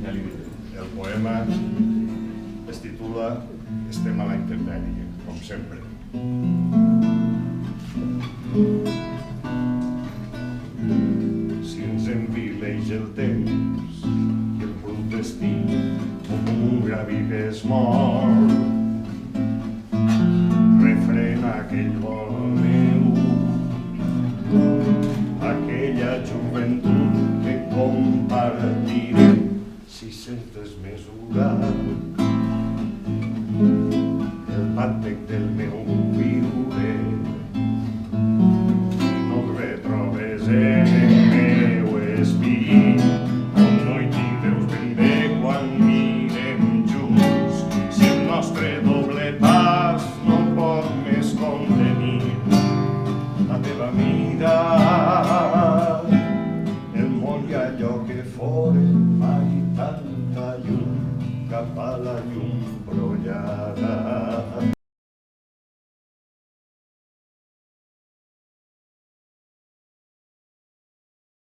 El poema es titula Estem a la intempèrie, com sempre. Si ens envileix el temps i el brut destí com un gravi que es mor, refrena aquell vol meu, aquella joventut que compartiré si sents desmesurat el batec del meu viure i no el retrobes en el meu espill on no hi tinc veus ben bé quan mirem junts si el nostre doble pas no pot més contenir la teva mirada el món i allò que fora mai tanta llum cap a la llum brollada.